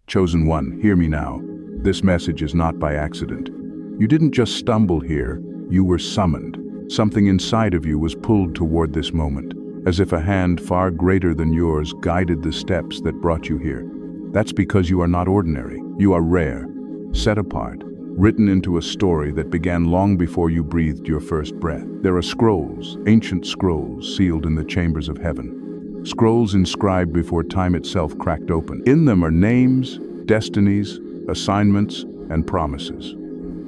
Chosen one, hear me now. This message is not by accident. You didn't just stumble here, you were summoned. Something inside of you was pulled toward this moment, as if a hand far greater than yours guided the steps that brought you here. That's because you are not ordinary. You are rare, set apart, written into a story that began long before you breathed your first breath. There are scrolls, ancient scrolls sealed in the chambers of heaven. Scrolls inscribed before time itself cracked open. In them are names, destinies, assignments, and promises.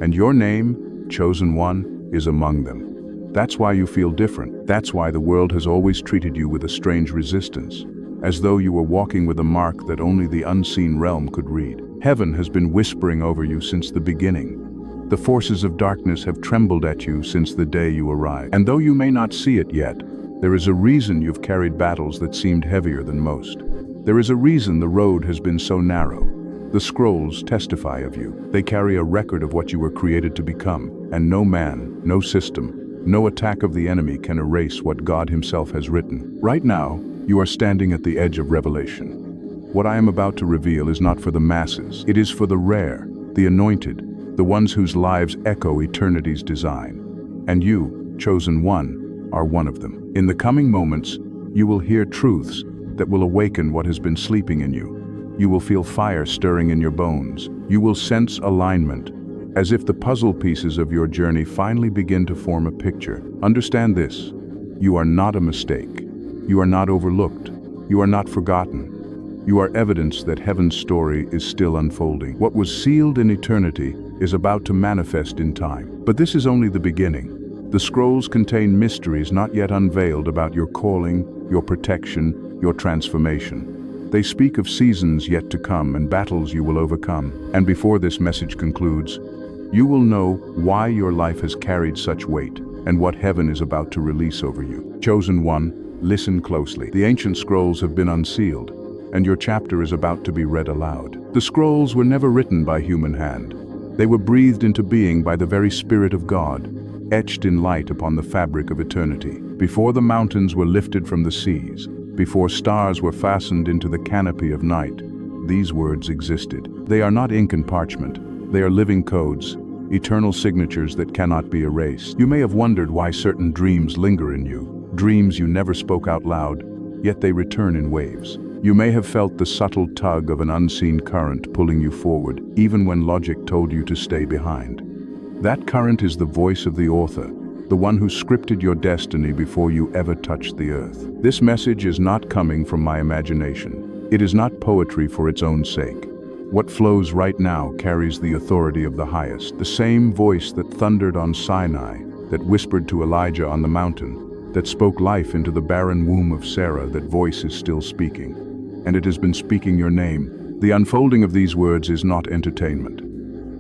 And your name, Chosen One, is among them. That's why you feel different. That's why the world has always treated you with a strange resistance, as though you were walking with a mark that only the unseen realm could read. Heaven has been whispering over you since the beginning. The forces of darkness have trembled at you since the day you arrived. And though you may not see it yet, there is a reason you've carried battles that seemed heavier than most. There is a reason the road has been so narrow. The scrolls testify of you. They carry a record of what you were created to become, and no man, no system, no attack of the enemy can erase what God Himself has written. Right now, you are standing at the edge of revelation. What I am about to reveal is not for the masses. It is for the rare, the anointed, the ones whose lives echo eternity's design. And you, Chosen One, are one of them. In the coming moments, you will hear truths that will awaken what has been sleeping in you. You will feel fire stirring in your bones. You will sense alignment, as if the puzzle pieces of your journey finally begin to form a picture. Understand this: you are not a mistake. You are not overlooked. You are not forgotten. You are evidence that heaven's story is still unfolding. What was sealed in eternity is about to manifest in time. But this is only the beginning. The scrolls contain mysteries not yet unveiled about your calling, your protection, your transformation. They speak of seasons yet to come and battles you will overcome. And before this message concludes, you will know why your life has carried such weight and what heaven is about to release over you. Chosen One, listen closely. The ancient scrolls have been unsealed, and your chapter is about to be read aloud. The scrolls were never written by human hand. They were breathed into being by the very Spirit of God, etched in light upon the fabric of eternity. Before the mountains were lifted from the seas, before stars were fastened into the canopy of night, these words existed. They are not ink and parchment. They are living codes, eternal signatures that cannot be erased. You may have wondered why certain dreams linger in you, dreams you never spoke out loud, yet they return in waves. You may have felt the subtle tug of an unseen current pulling you forward, even when logic told you to stay behind. That current is the voice of the author, the one who scripted your destiny before you ever touched the earth. This message is not coming from my imagination. It is not poetry for its own sake. What flows right now carries the authority of the highest, the same voice that thundered on Sinai, that whispered to Elijah on the mountain, that spoke life into the barren womb of Sarah. That voice is still speaking, and it has been speaking your name. The unfolding of these words is not entertainment.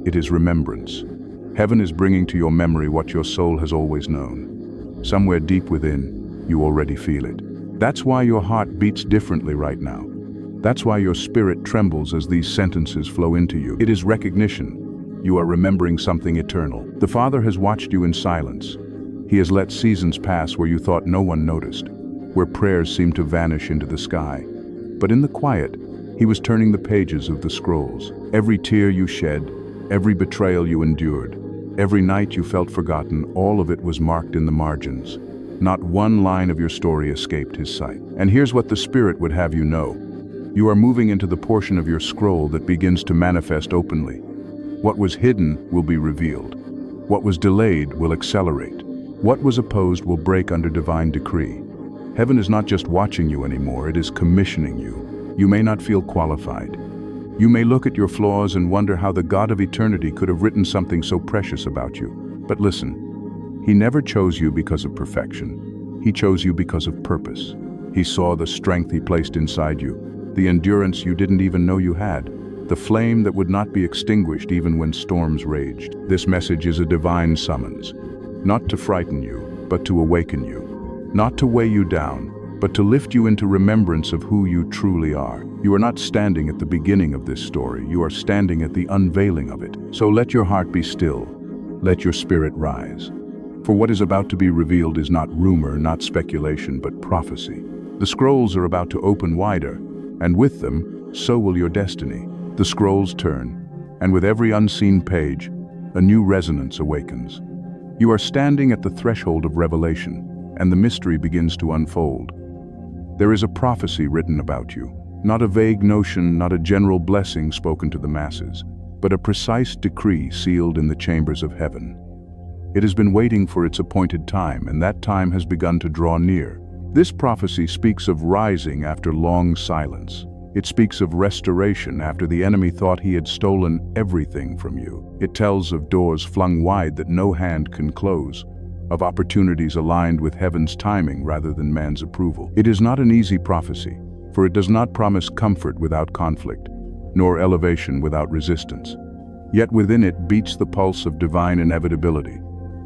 It is remembrance. Heaven is bringing to your memory what your soul has always known. Somewhere deep within, you already feel it. That's why your heart beats differently right now. That's why your spirit trembles as these sentences flow into you. It is recognition. You are remembering something eternal. The Father has watched you in silence. He has let seasons pass where you thought no one noticed, where prayers seemed to vanish into the sky. But in the quiet, He was turning the pages of the scrolls. Every tear you shed, every betrayal you endured, every night you felt forgotten, all of it was marked in the margins. Not one line of your story escaped His sight. And here's what the Spirit would have you know. You are moving into the portion of your scroll that begins to manifest openly. What was hidden will be revealed. What was delayed will accelerate. What was opposed will break under divine decree. Heaven is not just watching you anymore, it is commissioning you. You may not feel qualified. You may look at your flaws and wonder how the God of eternity could have written something so precious about you. But listen, He never chose you because of perfection. He chose you because of purpose. He saw the strength He placed inside you, the endurance you didn't even know you had, the flame that would not be extinguished even when storms raged. This message is a divine summons, not to frighten you, but to awaken you, not to weigh you down, but to lift you into remembrance of who you truly are. You are not standing at the beginning of this story, you are standing at the unveiling of it. So let your heart be still, let your spirit rise. For what is about to be revealed is not rumor, not speculation, but prophecy. The scrolls are about to open wider, and with them, so will your destiny. The scrolls turn, and with every unseen page, a new resonance awakens. You are standing at the threshold of revelation, and the mystery begins to unfold. There is a prophecy written about you, not a vague notion, not a general blessing spoken to the masses, but a precise decree sealed in the chambers of heaven. It has been waiting for its appointed time, and that time has begun to draw near. This prophecy speaks of rising after long silence. It speaks of restoration after the enemy thought he had stolen everything from you. It tells of doors flung wide that no hand can close, of opportunities aligned with heaven's timing rather than man's approval. It is not an easy prophecy, for it does not promise comfort without conflict, nor elevation without resistance. Yet within it beats the pulse of divine inevitability.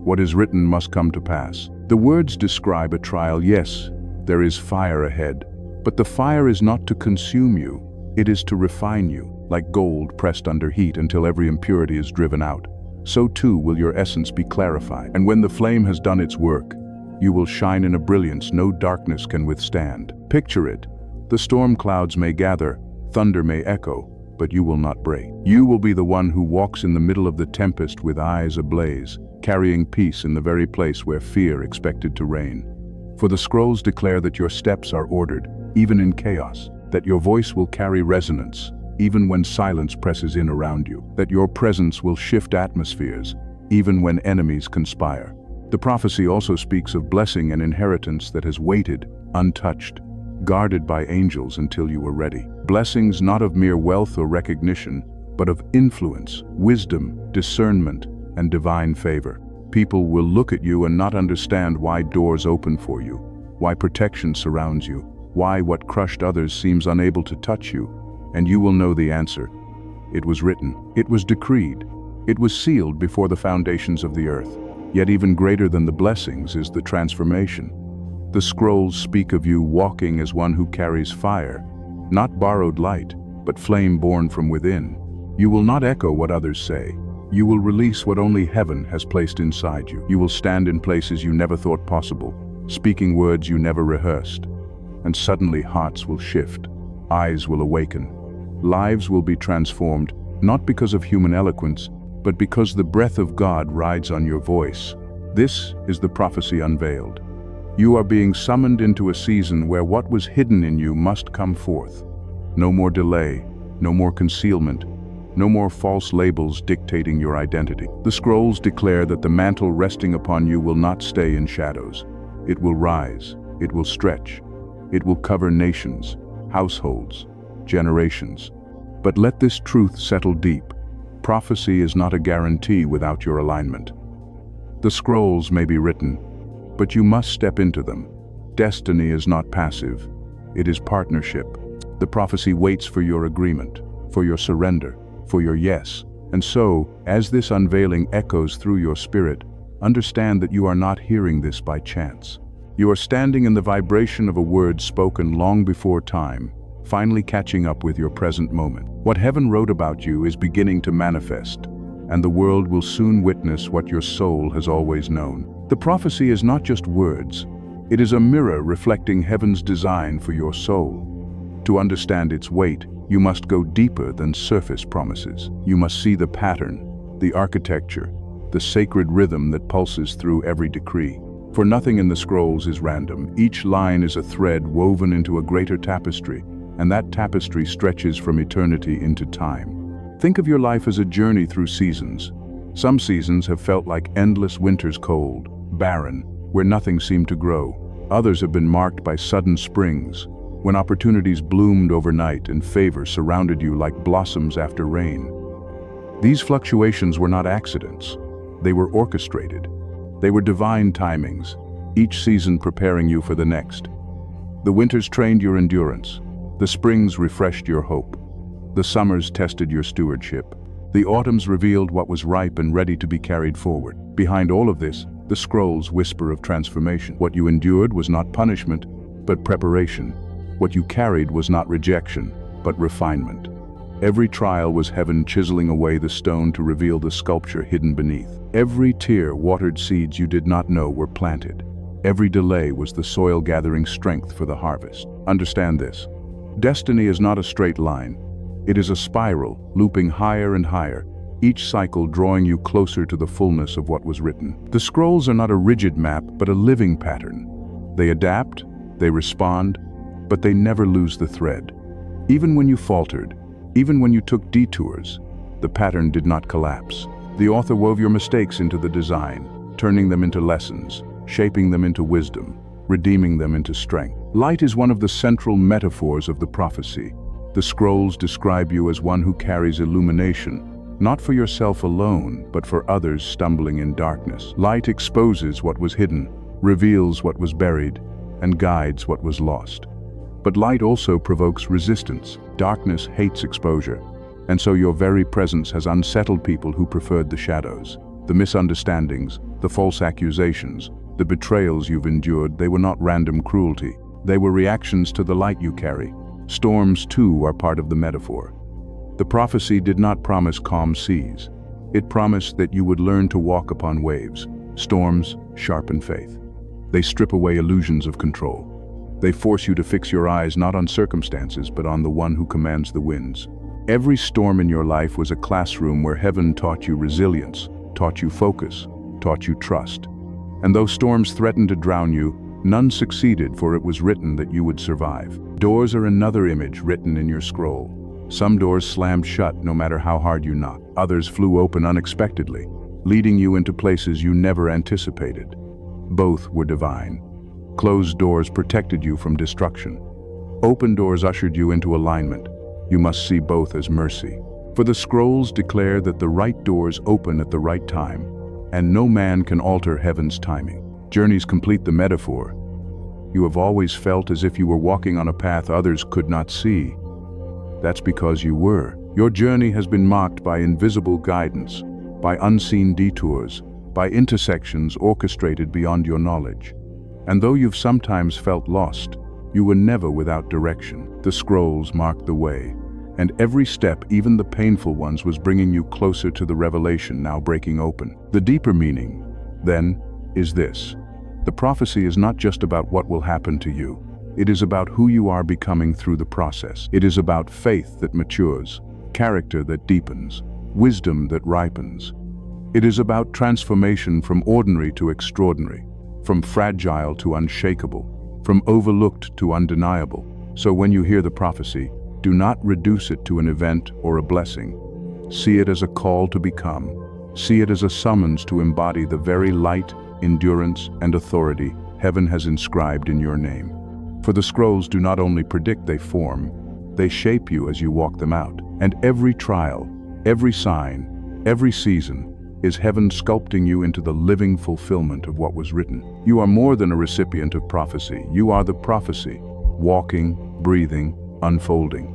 What is written must come to pass. The words describe a trial. Yes, there is fire ahead, but the fire is not to consume you, it is to refine you, like gold pressed under heat until every impurity is driven out. So too will your essence be clarified, and when the flame has done its work, you will shine in a brilliance no darkness can withstand. Picture it. The storm clouds may gather, thunder may echo, but you will not break. You will be the one who walks in the middle of the tempest with eyes ablaze, carrying peace in the very place where fear expected to reign. For the scrolls declare that your steps are ordered, even in chaos, that your voice will carry resonance, even when silence presses in around you, that your presence will shift atmospheres, even when enemies conspire. The prophecy also speaks of blessing and inheritance that has waited, untouched, guarded by angels until you were ready. Blessings not of mere wealth or recognition, but of influence, wisdom, discernment, and divine favor. People will look at you and not understand why doors open for you, why protection surrounds you, why what crushed others seems unable to touch you, and you will know the answer. It was written, it was decreed, it was sealed before the foundations of the earth. Yet even greater than the blessings is the transformation. The scrolls speak of you walking as one who carries fire, not borrowed light, but flame born from within. You will not echo what others say. You will release what only heaven has placed inside you. You will stand in places you never thought possible, speaking words you never rehearsed. And suddenly hearts will shift, eyes will awaken, lives will be transformed, not because of human eloquence, but because the breath of God rides on your voice. This is the prophecy unveiled. You are being summoned into a season where what was hidden in you must come forth. No more delay, no more concealment, no more false labels dictating your identity. The scrolls declare that the mantle resting upon you will not stay in shadows. It will rise, it will stretch, it will cover nations, households, generations. But let this truth settle deep. Prophecy is not a guarantee without your alignment. The scrolls may be written, but you must step into them. Destiny is not passive, it is partnership. The prophecy waits for your agreement, for your surrender, for your yes. And so, as this unveiling echoes through your spirit, understand that you are not hearing this by chance. You are standing in the vibration of a word spoken long before time, finally catching up with your present moment. What heaven wrote about you is beginning to manifest, and the world will soon witness what your soul has always known. The prophecy is not just words, it is a mirror reflecting heaven's design for your soul. To understand its weight, you must go deeper than surface promises. You must see the pattern, the architecture, the sacred rhythm that pulses through every decree. For nothing in the scrolls is random. Each line is a thread woven into a greater tapestry, and that tapestry stretches from eternity into time. Think of your life as a journey through seasons. Some seasons have felt like endless winter's cold, barren, where nothing seemed to grow. Others have been marked by sudden springs, when opportunities bloomed overnight and favor surrounded you like blossoms after rain. These fluctuations were not accidents. They were orchestrated. They were divine timings, each season preparing you for the next. The winters trained your endurance. The springs refreshed your hope. The summers tested your stewardship. The autumns revealed what was ripe and ready to be carried forward. Behind all of this, the scrolls whisper of transformation. What you endured was not punishment, but preparation. What you carried was not rejection, but refinement. Every trial was heaven chiseling away the stone to reveal the sculpture hidden beneath. Every tear watered seeds you did not know were planted. Every delay was the soil gathering strength for the harvest. Understand this. Destiny is not a straight line. It is a spiral, looping higher and higher, each cycle drawing you closer to the fullness of what was written. The scrolls are not a rigid map, but a living pattern. They adapt, they respond, but they never lose the thread. Even when you faltered, even when you took detours, the pattern did not collapse. The author wove your mistakes into the design, turning them into lessons, shaping them into wisdom, redeeming them into strength. Light is one of the central metaphors of the prophecy. The scrolls describe you as one who carries illumination, not for yourself alone, but for others stumbling in darkness. Light exposes what was hidden, reveals what was buried, and guides what was lost. But light also provokes resistance. Darkness hates exposure, and so your very presence has unsettled people who preferred the shadows. The misunderstandings, the false accusations, the betrayals you've endured, they were not random cruelty. They were reactions to the light you carry. Storms, too, are part of the metaphor. The prophecy did not promise calm seas. It promised that you would learn to walk upon waves. Storms sharpen faith. They strip away illusions of control. They force you to fix your eyes not on circumstances, but on the one who commands the winds. Every storm in your life was a classroom where heaven taught you resilience, taught you focus, taught you trust. And though storms threatened to drown you, none succeeded, for it was written that you would survive. Doors are another image written in your scroll. Some doors slammed shut no matter how hard you knocked. Others flew open unexpectedly, leading you into places you never anticipated. Both were divine. Closed doors protected you from destruction. Open doors ushered you into alignment. You must see both as mercy. For the scrolls declare that the right doors open at the right time, and no man can alter heaven's timing. Journeys complete the metaphor. You have always felt as if you were walking on a path others could not see. That's because you were. Your journey has been marked by invisible guidance, by unseen detours, by intersections orchestrated beyond your knowledge. And though you've sometimes felt lost, you were never without direction. The scrolls marked the way, and every step, even the painful ones, was bringing you closer to the revelation now breaking open. The deeper meaning, then, is this. The prophecy is not just about what will happen to you. It is about who you are becoming through the process. It is about faith that matures, character that deepens, wisdom that ripens. It is about transformation from ordinary to extraordinary, from fragile to unshakable, from overlooked to undeniable. So when you hear the prophecy, do not reduce it to an event or a blessing. See it as a call to become. See it as a summons to embody the very light, endurance, and authority heaven has inscribed in your name. For the scrolls do not only predict, they form. They shape you as you walk them out. And every trial, every sign, every season is heaven sculpting you into the living fulfillment of what was written. You are more than a recipient of prophecy. You are the prophecy, walking, breathing, unfolding.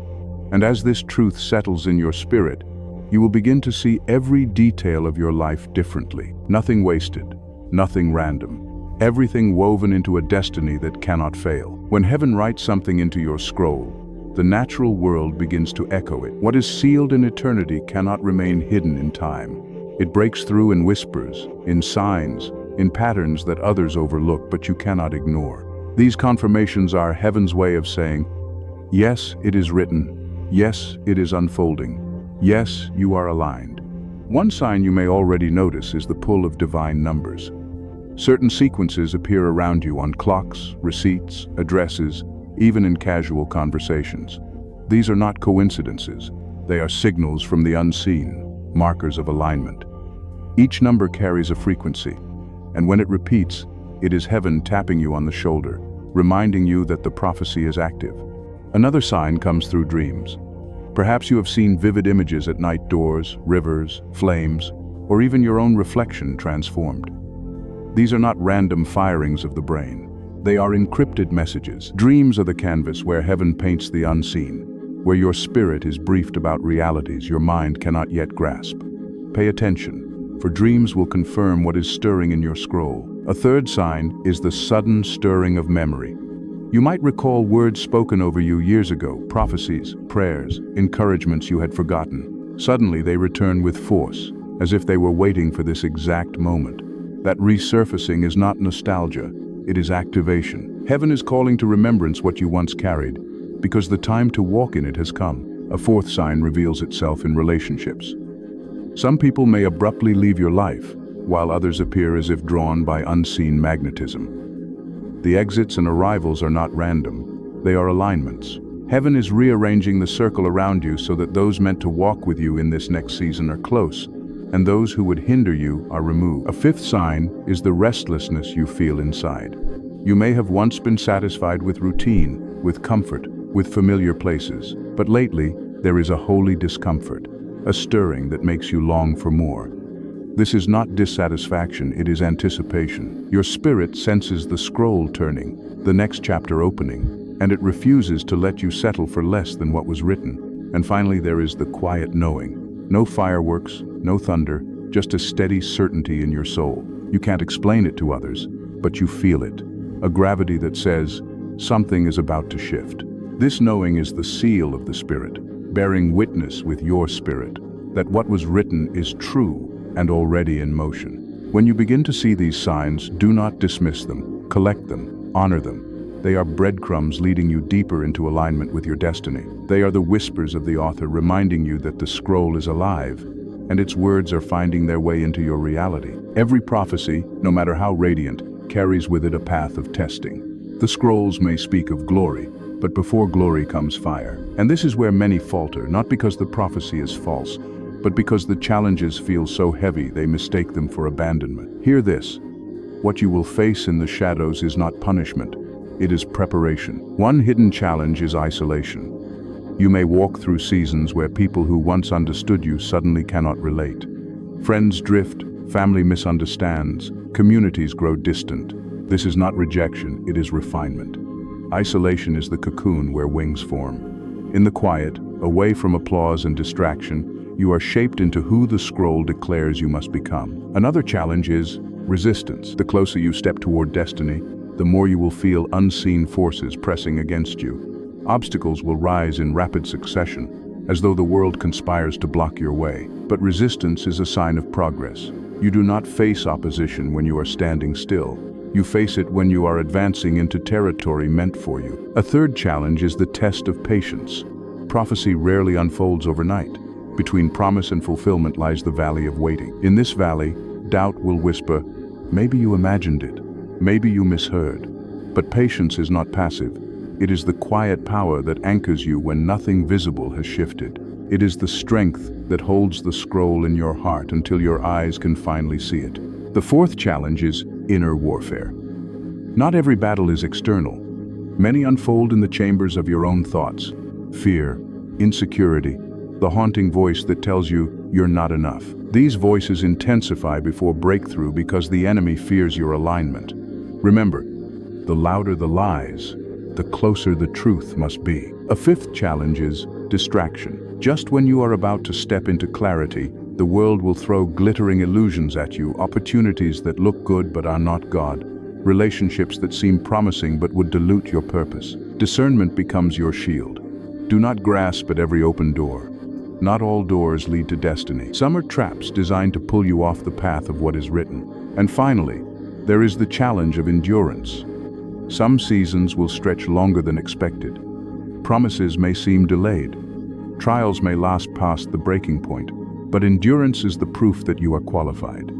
And as this truth settles in your spirit, you will begin to see every detail of your life differently. Nothing wasted, nothing random. Everything woven into a destiny that cannot fail. When heaven writes something into your scroll, the natural world begins to echo it. What is sealed in eternity cannot remain hidden in time. It breaks through in whispers, in signs, in patterns that others overlook but you cannot ignore. These confirmations are heaven's way of saying, yes, it is written. Yes, it is unfolding. Yes, you are aligned. One sign you may already notice is the pull of divine numbers. Certain sequences appear around you on clocks, receipts, addresses, even in casual conversations. These are not coincidences. They are signals from the unseen, markers of alignment. Each number carries a frequency, and when it repeats, it is heaven tapping you on the shoulder, reminding you that the prophecy is active. Another sign comes through dreams. Perhaps you have seen vivid images at night: doors, rivers, flames, or even your own reflection transformed. These are not random firings of the brain. They are encrypted messages. Dreams are the canvas where heaven paints the unseen, where your spirit is briefed about realities your mind cannot yet grasp. Pay attention, for dreams will confirm what is stirring in your scroll. A third sign is the sudden stirring of memory. You might recall words spoken over you years ago, prophecies, prayers, encouragements you had forgotten. Suddenly they return with force, as if they were waiting for this exact moment. That resurfacing is not nostalgia, it is activation. Heaven is calling to remembrance what you once carried, because the time to walk in it has come. A fourth sign reveals itself in relationships. Some people may abruptly leave your life, while others appear as if drawn by unseen magnetism. The exits and arrivals are not random, they are alignments. Heaven is rearranging the circle around you so that those meant to walk with you in this next season are close, and those who would hinder you are removed. A fifth sign is the restlessness you feel inside. You may have once been satisfied with routine, with comfort, with familiar places, but lately there is a holy discomfort, a stirring that makes you long for more. This is not dissatisfaction, it is anticipation. Your spirit senses the scroll turning, the next chapter opening, and it refuses to let you settle for less than what was written. And finally, there is the quiet knowing. No fireworks, no thunder, just a steady certainty in your soul. You can't explain it to others, but you feel it. A gravity that says, something is about to shift. This knowing is the seal of the Spirit, bearing witness with your spirit that what was written is true and already in motion. When you begin to see these signs, do not dismiss them, collect them, honor them. They are breadcrumbs leading you deeper into alignment with your destiny. They are the whispers of the author reminding you that the scroll is alive, and its words are finding their way into your reality. Every prophecy, no matter how radiant, carries with it a path of testing. The scrolls may speak of glory, but before glory comes fire. And this is where many falter, not because the prophecy is false, but because the challenges feel so heavy they mistake them for abandonment. Hear this: what you will face in the shadows is not punishment. It is preparation. One hidden challenge is isolation. You may walk through seasons where people who once understood you suddenly cannot relate. Friends drift, family misunderstands, communities grow distant. This is not rejection, it is refinement. Isolation is the cocoon where wings form. In the quiet, away from applause and distraction, you are shaped into who the scroll declares you must become. Another challenge is resistance. The closer you step toward destiny, the more you will feel unseen forces pressing against you. Obstacles will rise in rapid succession, as though the world conspires to block your way. But resistance is a sign of progress. You do not face opposition when you are standing still. You face it when you are advancing into territory meant for you. A third challenge is the test of patience. Prophecy rarely unfolds overnight. Between promise and fulfillment lies the valley of waiting. In this valley, doubt will whisper, maybe you imagined it. Maybe you misheard. But patience is not passive. It is the quiet power that anchors you when nothing visible has shifted. It is the strength that holds the scroll in your heart until your eyes can finally see it. The fourth challenge is inner warfare. Not every battle is external. Many unfold in the chambers of your own thoughts. Fear, insecurity, the haunting voice that tells you you're not enough. These voices intensify before breakthrough because the enemy fears your alignment. Remember, the louder the lies, the closer the truth must be. A fifth challenge is distraction. Just when you are about to step into clarity, the world will throw glittering illusions at you, opportunities that look good but are not God, relationships that seem promising but would dilute your purpose. Discernment becomes your shield. Do not grasp at every open door. Not all doors lead to destiny. Some are traps designed to pull you off the path of what is written. And finally, there is the challenge of endurance. Some seasons will stretch longer than expected. Promises may seem delayed. Trials may last past the breaking point. But endurance is the proof that you are qualified.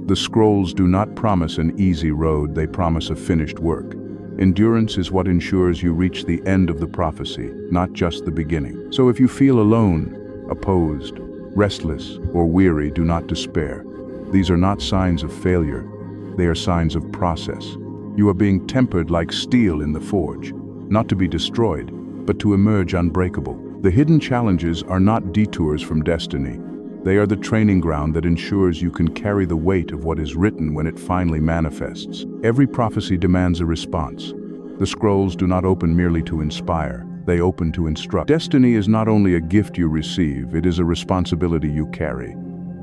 The scrolls do not promise an easy road, they promise a finished work. Endurance is what ensures you reach the end of the prophecy, not just the beginning. So if you feel alone, opposed, restless, or weary, do not despair. These are not signs of failure. They are signs of process. You are being tempered like steel in the forge, not to be destroyed, but to emerge unbreakable. The hidden challenges are not detours from destiny. They are the training ground that ensures you can carry the weight of what is written when it finally manifests. Every prophecy demands a response. The scrolls do not open merely to inspire, they open to instruct. Destiny is not only a gift you receive, it is a responsibility you carry.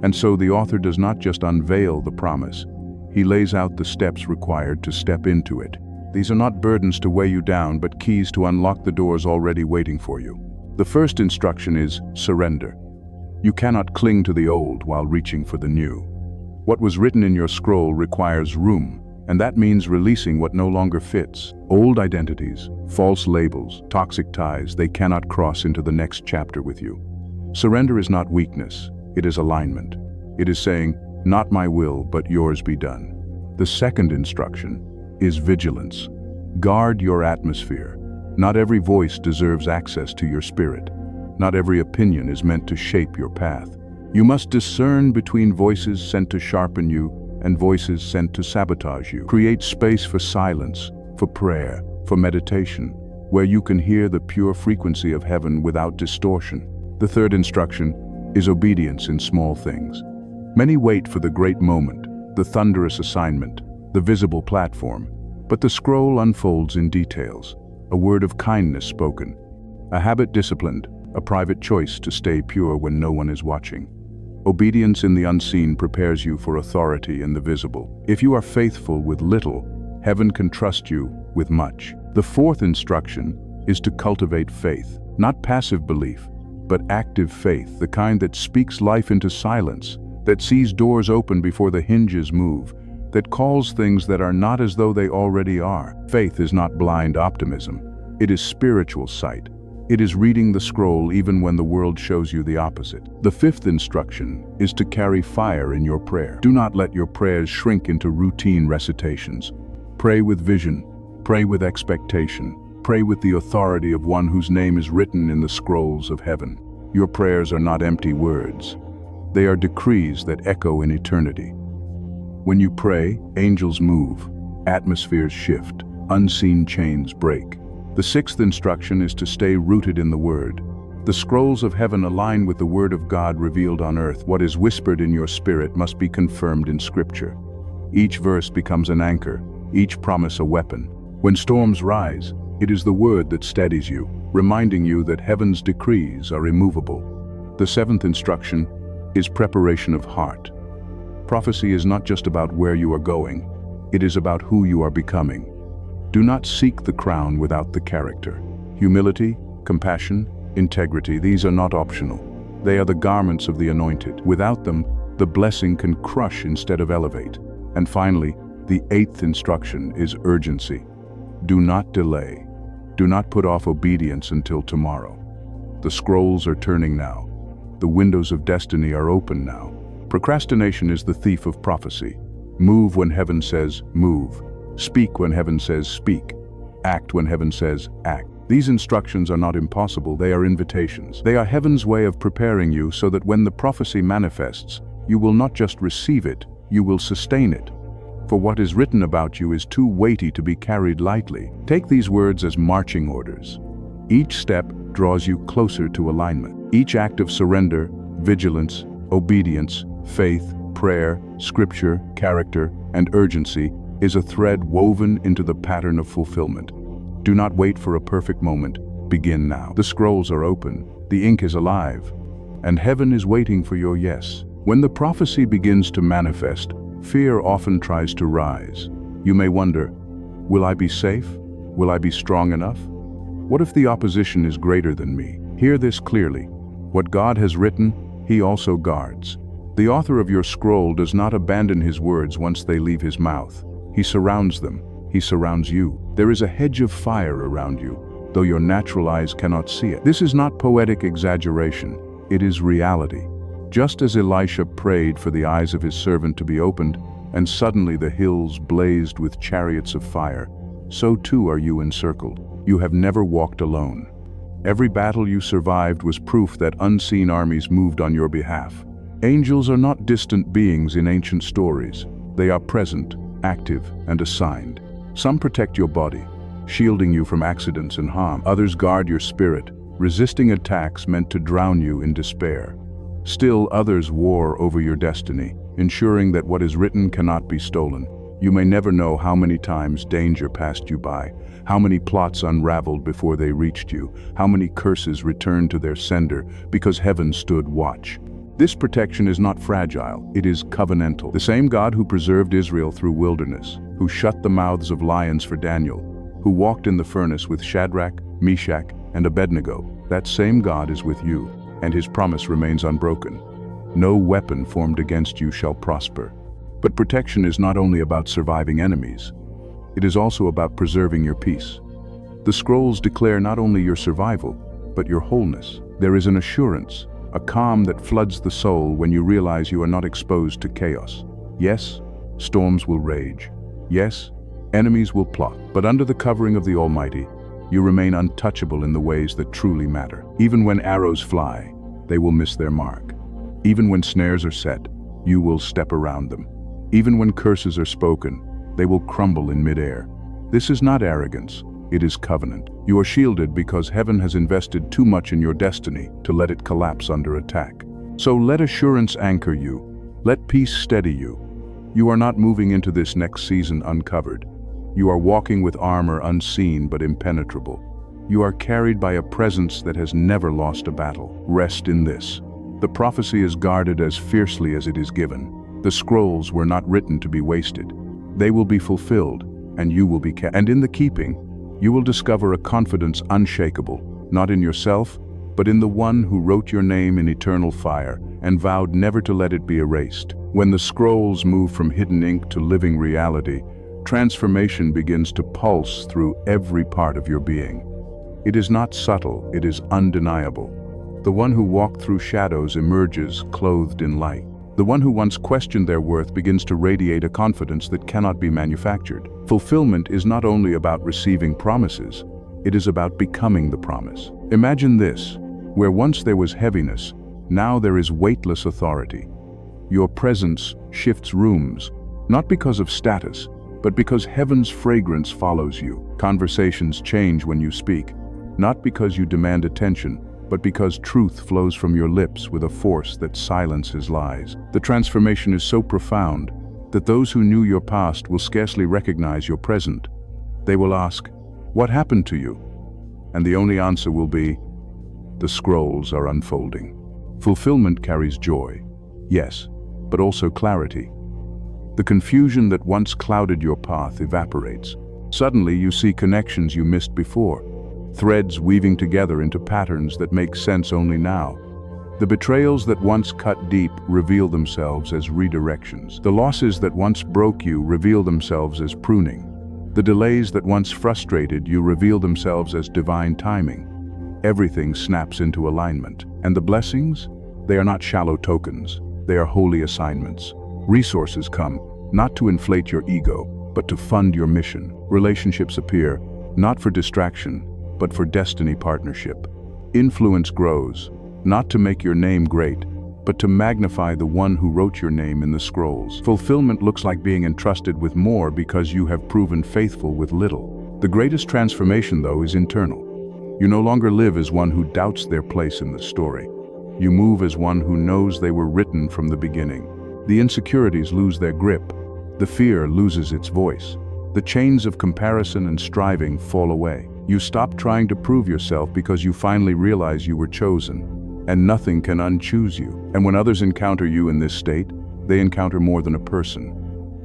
And so the author does not just unveil the promise, he lays out the steps required to step into it. These are not burdens to weigh you down, but keys to unlock the doors already waiting for you. The first instruction is surrender. You cannot cling to the old while reaching for the new. What was written in your scroll requires room, And that means releasing what no longer fits. Old identities, false labels, toxic ties, they cannot cross into the next chapter with you. Surrender is not weakness, it is alignment. It is saying, not my will, but yours be done. The second instruction is vigilance. Guard your atmosphere. Not every voice deserves access to your spirit. Not every opinion is meant to shape your path. You must discern between voices sent to sharpen you and voices sent to sabotage you. Create space for silence, for prayer, for meditation, where you can hear the pure frequency of heaven without distortion. The third instruction is obedience in small things. Many wait for the great moment, the thunderous assignment, the visible platform, but the scroll unfolds in details. A word of kindness spoken, a habit disciplined, a private choice to stay pure when no one is watching. Obedience in the unseen prepares you for authority in the visible. If you are faithful with little, heaven can trust you with much. The fourth instruction is to cultivate faith, not passive belief, but active faith, the kind that speaks life into silence, that sees doors open before the hinges move, that calls things that are not as though they already are. Faith is not blind optimism. It is spiritual sight. It is reading the scroll even when the world shows you the opposite. The fifth instruction is to carry fire in your prayer. Do not let your prayers shrink into routine recitations. Pray with vision. Pray with expectation. Pray with the authority of one whose name is written in the scrolls of heaven. Your prayers are not empty words. They are decrees that echo in eternity. When you pray, angels move, atmospheres shift, unseen chains break. The sixth instruction is to stay rooted in the Word. The scrolls of heaven align with the Word of God revealed on earth. What is whispered in your spirit must be confirmed in Scripture. Each verse becomes an anchor, each promise a weapon. When storms rise, it is the Word that steadies you, reminding you that heaven's decrees are immovable. The seventh instruction is preparation of heart. Prophecy is not just about where you are going, it is about who you are becoming. Do not seek the crown without the character. Humility, compassion, integrity, these are not optional. They are the garments of the anointed. Without them, the blessing can crush instead of elevate. And finally, the eighth instruction is urgency. Do not delay. Do not put off obedience until tomorrow. The scrolls are turning now. The windows of destiny are open now. Procrastination is the thief of prophecy. Move when heaven says move. Speak when heaven says speak. Act when heaven says act. These instructions are not impossible, they are invitations. They are heaven's way of preparing you so that when the prophecy manifests, you will not just receive it, you will sustain it. For what is written about you is too weighty to be carried lightly. Take these words as marching orders. Each step draws you closer to alignment. Each act of surrender, vigilance, obedience, faith, prayer, scripture, character, and urgency is a thread woven into the pattern of fulfillment. Do not wait for a perfect moment. Begin now. The scrolls are open, the ink is alive, and heaven is waiting for your yes. When the prophecy begins to manifest, fear often tries to rise. You may wonder, will I be safe? Will I be strong enough? What if the opposition is greater than me? Hear this clearly. What God has written, He also guards. The author of your scroll does not abandon his words once they leave his mouth. He surrounds them. He surrounds you. There is a hedge of fire around you, though your natural eyes cannot see it. This is not poetic exaggeration. It is reality. Just as Elisha prayed for the eyes of his servant to be opened, and suddenly the hills blazed with chariots of fire, so too are you encircled. You have never walked alone. Every battle you survived was proof that unseen armies moved on your behalf. Angels are not distant beings in ancient stories. They are present, active, and assigned. Some protect your body, shielding you from accidents and harm. Others guard your spirit, resisting attacks meant to drown you in despair. Still others war over your destiny, ensuring that what is written cannot be stolen. You may never know how many times danger passed you by, how many plots unraveled before they reached you, how many curses returned to their sender because heaven stood watch. This protection is not fragile, it is covenantal. The same God who preserved Israel through wilderness, who shut the mouths of lions for Daniel, who walked in the furnace with Shadrach, Meshach, and Abednego, that same God is with you, and His promise remains unbroken. No weapon formed against you shall prosper. But protection is not only about surviving enemies, it is also about preserving your peace. The scrolls declare not only your survival, but your wholeness. There is an assurance, a calm that floods the soul when you realize you are not exposed to chaos. Yes, storms will rage. Yes, enemies will plot. But under the covering of the Almighty, you remain untouchable in the ways that truly matter. Even when arrows fly, they will miss their mark. Even when snares are set, you will step around them. Even when curses are spoken, they will crumble in midair. This is not arrogance, it is covenant. You are shielded because heaven has invested too much in your destiny to let it collapse under attack. So let assurance anchor you. Let peace steady you. You are not moving into this next season uncovered. You are walking with armor unseen but impenetrable. You are carried by a presence that has never lost a battle. Rest in this. The prophecy is guarded as fiercely as it is given. The scrolls were not written to be wasted. They will be fulfilled, and you will be kept. And in the keeping, you will discover a confidence unshakable, not in yourself, but in the one who wrote your name in eternal fire and vowed never to let it be erased. When the scrolls move from hidden ink to living reality, transformation begins to pulse through every part of your being. It is not subtle, it is undeniable. The one who walked through shadows emerges clothed in light. The one who once questioned their worth begins to radiate a confidence that cannot be manufactured. Fulfillment is not only about receiving promises, it is about becoming the promise. Imagine this, where once there was heaviness, now there is weightless authority. Your presence shifts rooms, not because of status, but because heaven's fragrance follows you. Conversations change when you speak, not because you demand attention, but because truth flows from your lips with a force that silences lies. The transformation is so profound that those who knew your past will scarcely recognize your present. They will ask, "What happened to you?" And the only answer will be, "The scrolls are unfolding." Fulfillment carries joy, yes, but also clarity. The confusion that once clouded your path evaporates. Suddenly you see connections you missed before, threads weaving together into patterns that make sense only now. The betrayals that once cut deep reveal themselves as redirections. The losses that once broke you reveal themselves as pruning. The delays that once frustrated you reveal themselves as divine timing. Everything snaps into alignment. And the blessings? They are not shallow tokens. They are holy assignments. Resources come, not to inflate your ego, but to fund your mission. Relationships appear, not for distraction, but for destiny partnership. Influence grows, not to make your name great, but to magnify the one who wrote your name in the scrolls. Fulfillment looks like being entrusted with more because you have proven faithful with little. The greatest transformation, though, is internal. You no longer live as one who doubts their place in the story. You move as one who knows they were written from the beginning. The insecurities lose their grip. The fear loses its voice. The chains of comparison and striving fall away. You stop trying to prove yourself because you finally realize you were chosen, and nothing can unchoose you. And when others encounter you in this state, they encounter more than a person.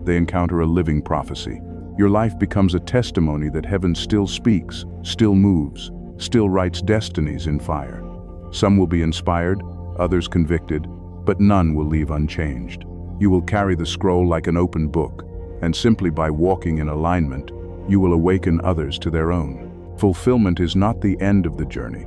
They encounter a living prophecy. Your life becomes a testimony that heaven still speaks, still moves, still writes destinies in fire. Some will be inspired, others convicted, but none will leave unchanged. You will carry the scroll like an open book, and simply by walking in alignment, you will awaken others to their own. Fulfillment is not the end of the journey.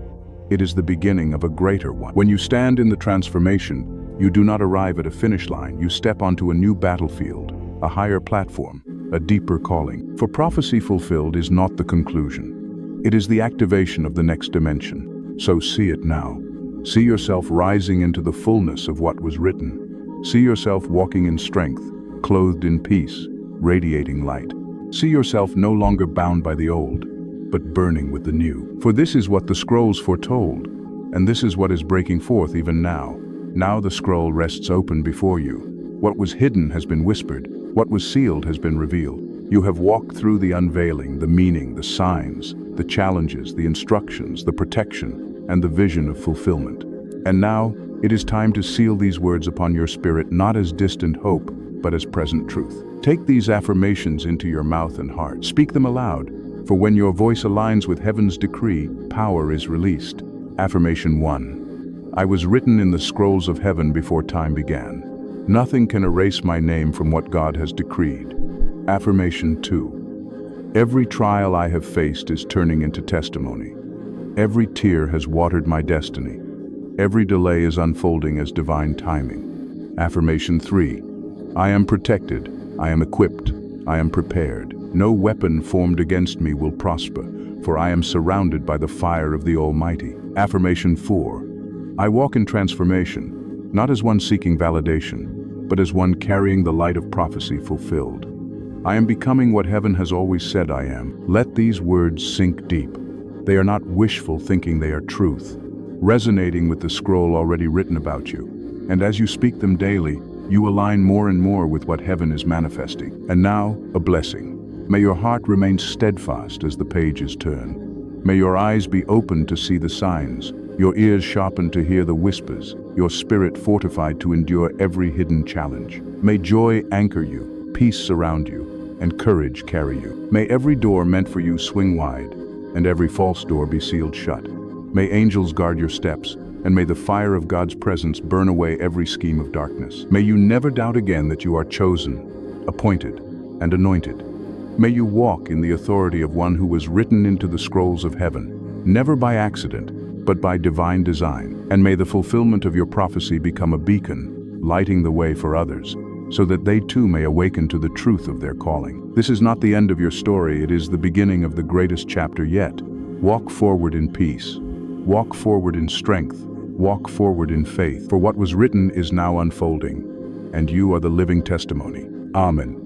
It is the beginning of a greater one. When you stand in the transformation, you do not arrive at a finish line. You step onto a new battlefield, a higher platform, a deeper calling. For prophecy fulfilled is not the conclusion. It is the activation of the next dimension. So see it now. See yourself rising into the fullness of what was written. See yourself walking in strength, clothed in peace, radiating light. See yourself no longer bound by the old, but burning with the new. For this is what the scrolls foretold, and this is what is breaking forth even now. Now the scroll rests open before you. What was hidden has been whispered. What was sealed has been revealed. You have walked through the unveiling, the meaning, the signs, the challenges, the instructions, the protection, and the vision of fulfillment. And now, it is time to seal these words upon your spirit, not as distant hope, but as present truth. Take these affirmations into your mouth and heart. Speak them aloud, for when your voice aligns with heaven's decree, power is released. Affirmation 1. I was written in the scrolls of heaven before time began. Nothing can erase my name from what God has decreed. Affirmation 2. Every trial I have faced is turning into testimony. Every tear has watered my destiny. Every delay is unfolding as divine timing. Affirmation 3. I am protected, I am equipped, I am prepared. No weapon formed against me will prosper, for I am surrounded by the fire of the Almighty. Affirmation 4. I walk in transformation, not as one seeking validation, but as one carrying the light of prophecy fulfilled. I am becoming what heaven has always said I am. Let these words sink deep. They are not wishful thinking, they are truth, resonating with the scroll already written about you. And as you speak them daily, you align more and more with what heaven is manifesting. And now, a blessing. May your heart remain steadfast as the pages turn. May your eyes be open to see the signs, your ears sharpened to hear the whispers, your spirit fortified to endure every hidden challenge. May joy anchor you, peace surround you, and courage carry you. May every door meant for you swing wide, and every false door be sealed shut. May angels guard your steps, and may the fire of God's presence burn away every scheme of darkness. May you never doubt again that you are chosen, appointed, and anointed. May you walk in the authority of one who was written into the scrolls of heaven, never by accident, but by divine design. And may the fulfillment of your prophecy become a beacon, lighting the way for others, so that they too may awaken to the truth of their calling. This is not the end of your story, it is the beginning of the greatest chapter yet. Walk forward in peace. Walk forward in strength. Walk forward in faith. For what was written is now unfolding, and you are the living testimony. Amen.